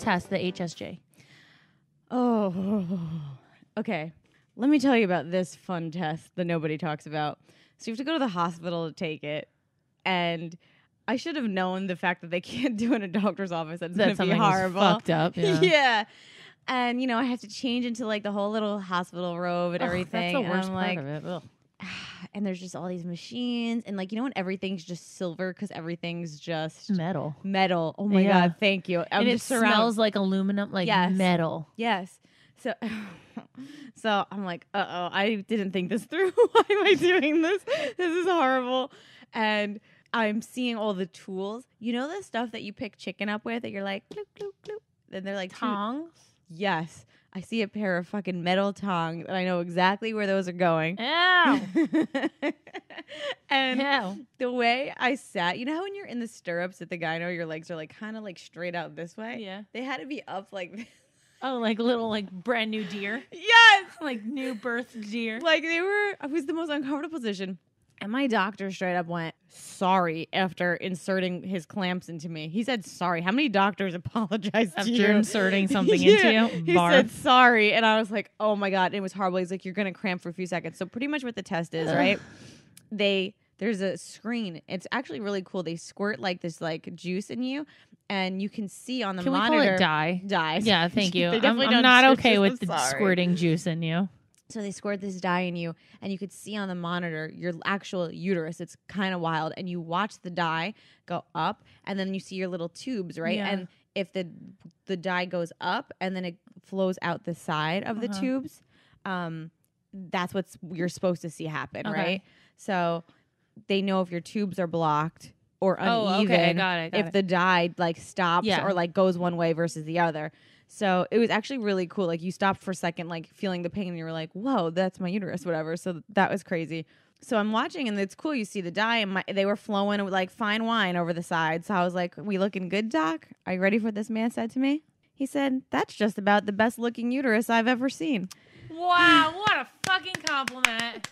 test, the HSJ? Oh, okay. Let me tell you about this fun test that nobody talks about. So you have to go to the hospital to take it. And I should have known the fact that they can't do it in a doctor's office. That's going to be horrible. Fucked up. Yeah. Yeah. And, you know, I have to change into like the whole little hospital robe and everything. That's the worst and part of it. Ugh. And there's just all these machines. And like, you know, when everything's just silver because everything's just Metal. Oh my God. Thank you. And it smells like aluminum, like metal. Yes. So I'm like, I didn't think this through. Why am I doing this? This is horrible. And I'm seeing all the tools. You know the stuff that you pick chicken up with that you're like, bloop, bloop, bloop. And they're like tongs? Yes. I see a pair of fucking metal tongs and I know exactly where those are going. Ow. And the way I sat, you know how when you're in the stirrups at the gyno, your legs are like kind of like straight out this way? Yeah. They had to be up like this. Oh, like little, like brand new deer? Yes! Like new birth deer? Like it was the most uncomfortable position. And my doctor straight up went, sorry, after inserting his clamps into me. He said, sorry. How many doctors apologized to you? After inserting something into you? He said, sorry. And I was like, oh my God. And it was horrible. He's like, you're going to cramp for a few seconds. So pretty much what the test is, right? There's a screen. It's actually really cool. They squirt like this like juice in you. And you can see on the monitor. Can we call it dye? Dye. Yeah, thank you. I'm not okay with the squirting juice in you. So they squirt this dye in you, and you could see on the monitor your actual uterus. It's kind of wild. And you watch the dye go up, and then you see your little tubes, right? Yeah. And if the dye goes up, and then it flows out the side of the tubes, that's what you're supposed to see happen, right? So they know if your tubes are blocked or uneven. Okay. Got it. If the dye like stops or like goes one way versus the other. So it was actually really cool. Like you stopped for a second, like feeling the pain and you were like, whoa, that's my uterus, whatever. So that was crazy. So I'm watching and it's cool. You see the dye and they were flowing with like fine wine over the side. So I was like, we looking good, doc? Are you ready for what this man said to me? He said, that's just about the best looking uterus I've ever seen. Wow. What a fucking compliment.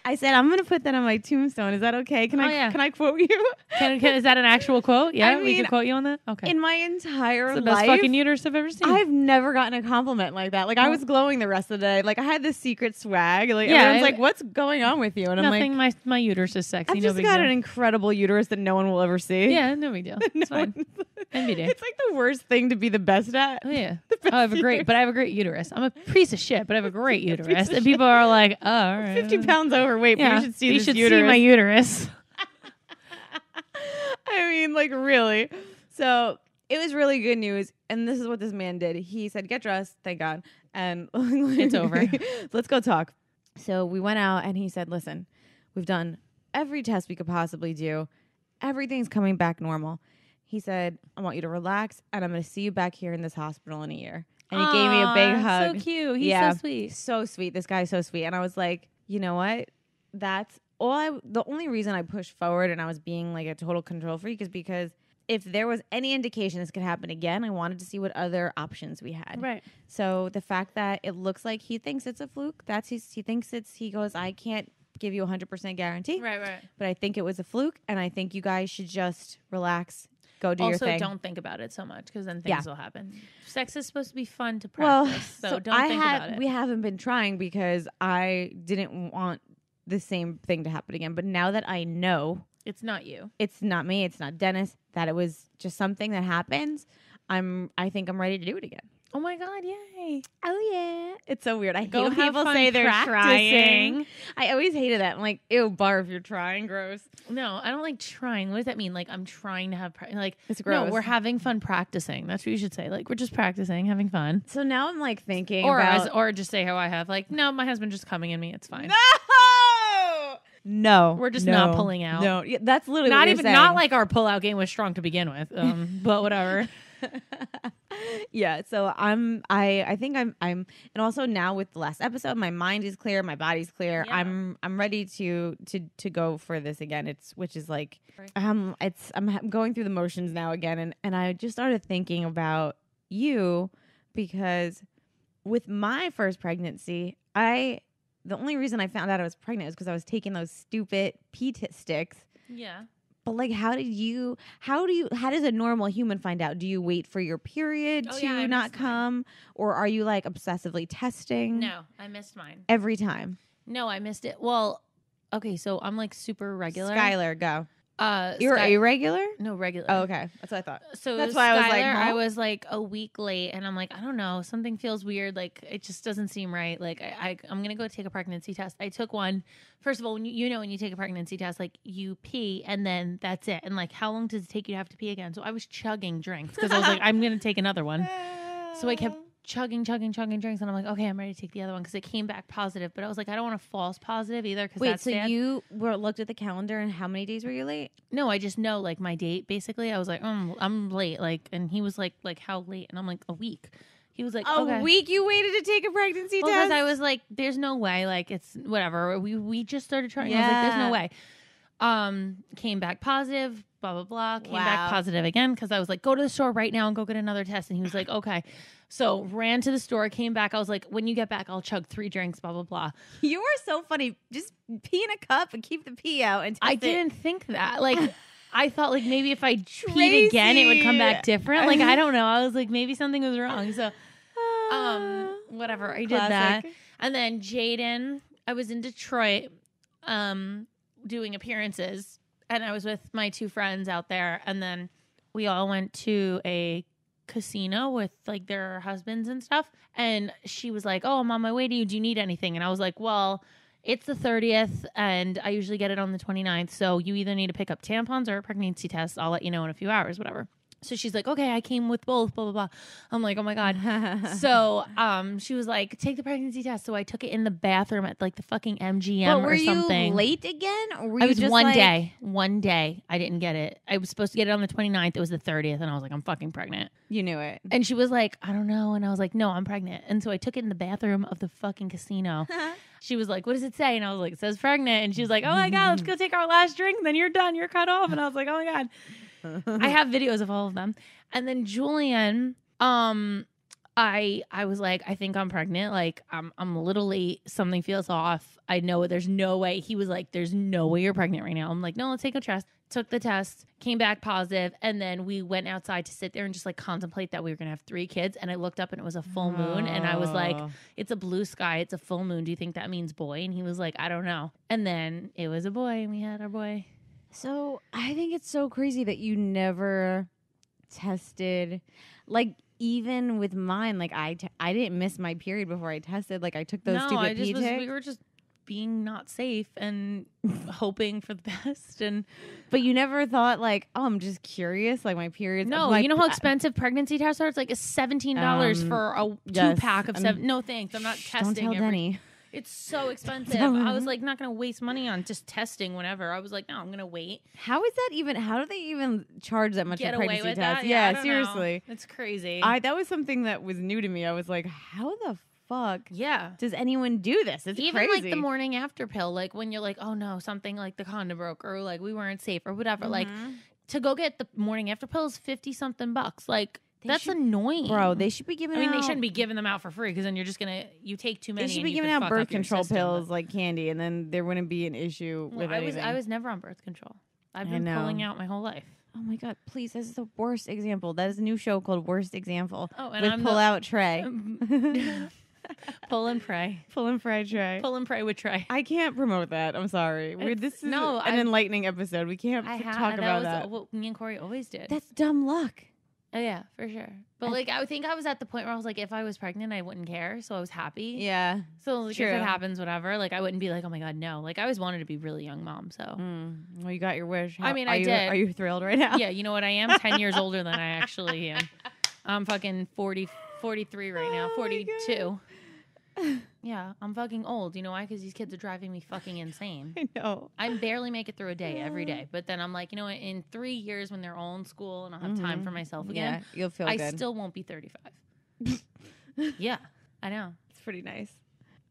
I said, I'm going to put that on my tombstone. Is that okay? Can I quote you? Is that an actual quote? Yeah, we can quote you on that? Okay. In my entire life. It's the best fucking uterus I've ever seen. I've never gotten a compliment like that. Like, I was glowing the rest of the day. Like, I had this secret swag. Like, everyone's like, what's going on with you? And nothing, I'm like, my uterus is sexy. I've just got an incredible uterus that no one will ever see. Yeah, no big deal. It's fine. It's like the worst thing to be the best at. Oh, yeah. I have a great uterus. I'm a piece of shit, but I have a great uterus. And people are like, oh, all right. 50 pounds overweight, but you should see this uterus. See my uterus. I mean, like, really. So it was really good news. And this is what this man did. He said, get dressed. Thank God. And it's over. Let's go talk. So we went out and he said, listen, we've done every test we could possibly do. Everything's coming back normal. He said, I want you to relax and I'm going to see you back here in this hospital in a year. And he gave me a big hug. So cute. He's so sweet. So sweet. This guy's so sweet. And I was like, you know what? That's all the only reason I pushed forward and I was being like a total control freak is because if there was any indication this could happen again, I wanted to see what other options we had. Right. So the fact that it looks like he thinks it's a fluke, he goes, I can't give you 100% guarantee. Right. But I think it was a fluke and I think you guys should just relax. Go do your thing. Also, don't think about it so much because then things will happen. Sex is supposed to be fun to practice, so don't think about it. We haven't been trying because I didn't want the same thing to happen again. But now that I know it's not you, it's not me, it's not Dennis, that it was just something that happens, I think I'm ready to do it again. Oh my God, yay. Oh yeah. It's so weird. I hate when people say they're trying. I always hated that. I'm like, ew, barf, you're trying, gross. No, I don't like trying. What does that mean? Like, I'm trying to have like it's gross. No, we're having fun practicing. That's what you should say. Like, we're just practicing, having fun. So now I'm like thinking or just say how I have like, no, my husband just coming in me, it's fine. No, we're just not pulling out. No, yeah, that's literally not what even not like our pull-out game was strong to begin with. But whatever. Yeah, so I think I'm and also now with the last episode, my mind is clear, my body's clear. Yeah. I'm ready to go for this again. Which is like I'm going through the motions now again, and I just started thinking about you because with my first pregnancy, the only reason I found out I was pregnant is because I was taking those stupid P-sticks. Yeah. But like, how does a normal human find out? Do you wait for your period to not come? Or are you like obsessively testing? No, I missed mine. Every time. No, I missed it. Well, okay, so I'm like super regular. Skylar, go. You're Sky- irregular? No, regular. Oh, okay. That's what I thought. So that's why Skylar, I I was like a week late, and I'm like, I don't know, something feels weird. Like it just doesn't seem right. Like I'm gonna go take a pregnancy test. I took one. First of all, when you take a pregnancy test, like you pee and then that's it. And like, how long does it take you to have to pee again? So I was chugging drinks because I was like, I'm gonna take another one. So I kept chugging drinks, and I'm like, okay, I'm ready to take the other one because it came back positive. But I was like, I don't want a false positive either. Cause wait, that's so sad. you looked at the calendar and how many days were you late? No, I just know like my date. Basically, I was like, I'm late. Like, and he was like how late? And I'm like, a week. He was like, a week you waited to take a pregnancy test? Because I was like, there's no way. Like, it's whatever. We just started trying. I was like, there's no way. Came back positive. Blah blah blah. Came back positive again because I was like, go to the store right now and go get another test. And he was like, okay. So ran to the store, came back. I was like, when you get back, I'll chug 3 drinks, blah, blah, blah. You are so funny. Just pee in a cup and keep the pee out. And I didn't think that. Like, I thought like maybe if I peed again, it would come back different. Like, I don't know. I was like, maybe something was wrong. So, whatever. I did that. And then Jaden, I was in Detroit doing appearances. And I was with my 2 friends out there. And then we all went to a casino with like their husbands and stuff, and she was like, oh, I'm on my way to you, do you need anything? And I was like, well, it's the 30th and I usually get it on the 29th, so you either need to pick up tampons or a pregnancy test. I'll let you know in a few hours, whatever. So she's like, okay, I came with both, blah, blah, blah. I'm like, oh my God. So she was like, take the pregnancy test. So I took it in the bathroom at like the fucking MGM or something. Were you late again? Or were I you was just one day. I didn't get it. I was supposed to get it on the 29th. It was the 30th. And I was like, I'm fucking pregnant. You knew it. And she was like, I don't know. And I was like, no, I'm pregnant. And so I took it in the bathroom of the fucking casino. She was like, what does it say? And I was like, it says pregnant. And she was like, oh my God, let's go take our last drink. Then you're done. You're cut off. And I was like, oh my God. I have videos of all of them. And then Julian, I was like, I think I'm pregnant. Like, I'm a little late. Something feels off. I know there's no way. He was like, there's no way you're pregnant right now. I'm like, no, let's take a test. Took the test, came back positive, and then we went outside to sit there and just like contemplate that we were gonna have 3 kids. And I looked up and it was a full moon, and I was like, it's a blue sky, it's a full moon. Do you think that means boy? And he was like, I don't know. And then it was a boy, and we had our boy. So I think it's so crazy that you never tested, like even with mine. Like I didn't miss my period before I tested. Like I took those stupid pee ticks. We were just being not safe and hoping for the best. And but you never thought like, oh, I'm just curious. Like my period's no. Like, you know how expensive pregnancy tests are? It's like $17 for a 2-pack of 7. No thanks. I'm not testing. Don't tell Denny. It's so expensive. I was like, not going to waste money on just testing whenever. I was like, no, I'm going to wait. How is that even? How do they even charge that much for pregnancy tests? That? Yeah, seriously. It's crazy. That was something that was new to me. I was like, how the fuck? Yeah. Does anyone do this? It's even crazy. like the morning after pill, like when you're like, oh no, something like the condom broke or like we weren't safe or whatever. Like to go get the morning after pill is $50-something. Like that's annoying, bro. They should be giving. They shouldn't be giving them out for free because then you're just you take too many. They should be giving out birth control pills like candy, and then there wouldn't be an issue with anything. I was never on birth control. I've been pulling out my whole life. Oh my God, please. This is the worst example. That is a new show called Worst Example. Oh, and with Pull Out Trey. Pull and pray. Pull and pray Trey. Pull and pray with Trey. I can't promote that. I'm sorry. This is an enlightening episode. We can't talk about that. What me and Corey always did. That's dumb luck. Oh yeah, for sure. But like, I think I was at the point where I was like, if I was pregnant, I wouldn't care. So I was happy. Yeah. So like, if it happens, whatever. Like, I wouldn't be like, oh my God, no. Like, I always wanted to be really young mom. So. Well, you got your wish. I did. Are you thrilled right now? Yeah. You know what? I am 10 years older than I actually am. I'm fucking 43 right now. 42. Yeah, I'm fucking old. You know why? Because these kids are driving me fucking insane. I know. I barely make it through a day every day. But then I'm like, you know what? In 3 years when they're all in school and I'll have time for myself again, you'll feel good. I still won't be 35. Yeah, I know. It's pretty nice.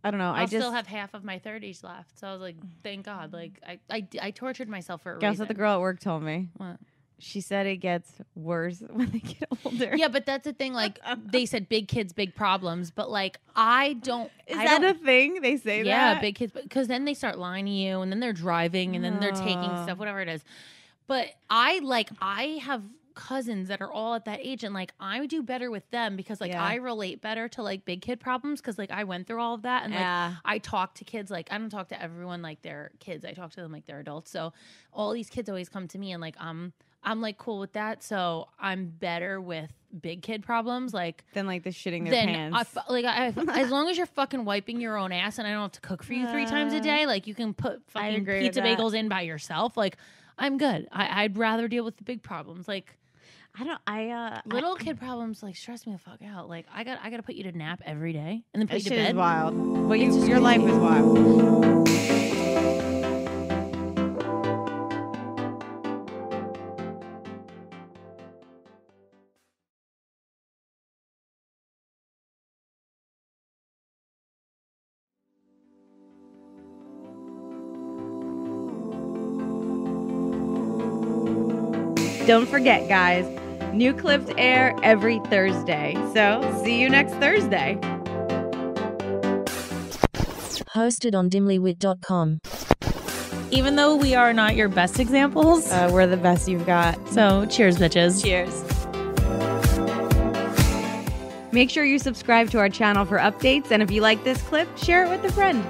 I don't know. I still have half of my 30s left. So I was like, thank God. Like, I tortured myself for a reason. Guess what the girl at work told me? What? She said it gets worse when they get older. Yeah, but that's the thing. Like, they said big kids, big problems. But, like, I don't... Is that a thing? They say that? Yeah, big kids. Because then they start lying to you, and then they're driving, and then they're taking stuff, whatever it is. But I have cousins that are all at that age, and like I do better with them because like I relate better to like big kid problems because like I went through all of that, and like I talk to kids like I don't talk to everyone like they're kids. I talk to them like they're adults. So all these kids always come to me, and like I'm like cool with that. So I'm better with big kid problems like than like the shitting their pants. As long as you're fucking wiping your own ass, and I don't have to cook for you 3 times a day, like you can put fucking pizza bagels in by yourself. Like I'm good. I'd rather deal with the big problems. Like little kid problems like stress me the fuck out. Like I got to put you to nap every day and then put you to bed. Is wild. Well, your life is wild. Don't forget, guys, new clips air every Thursday. So see you next Thursday. Hosted on dimlywit.com. Even though we are not your best examples, we're the best you've got. So cheers, bitches. Cheers. Make sure you subscribe to our channel for updates. And if you like this clip, share it with a friend.